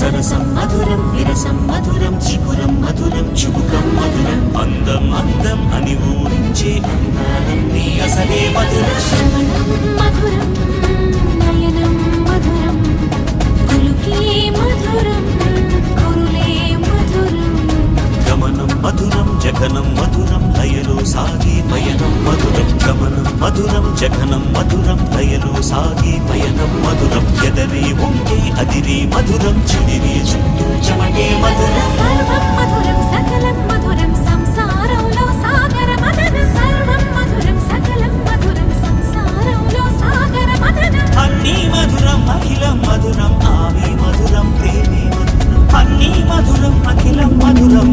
సరసం మధురం విరసం మధురం చిగురం మధురం చుబుకం మధురం అందం అందం అని ఊరించే అందాలన్నీ అసలే మధురం శ్రవణం మధురం నయనం మధురం కులుకే మధురం కురులే మధురం గమనం మధురం జగనం మధురం లయలో సాగే పయనం మధురం గమనం మధురం జగనం మధురం లయలో సాగే పయనం మధురం ఎదరే ఉంటే అదిరే మధురం చిదిరే చుట్టూ చెమటే మధురం సర్వం మధురం సకలం మధురం సంసారంలో సాగర మదనం సర్వం మధురం సకలం మధురం సంసారంలో సాగర మదనం అన్నీ మధురం అఖిలం మధురం ఆమె మధురం ప్రేమే మధురం అన్నీ మధురం అఖిలం మధురం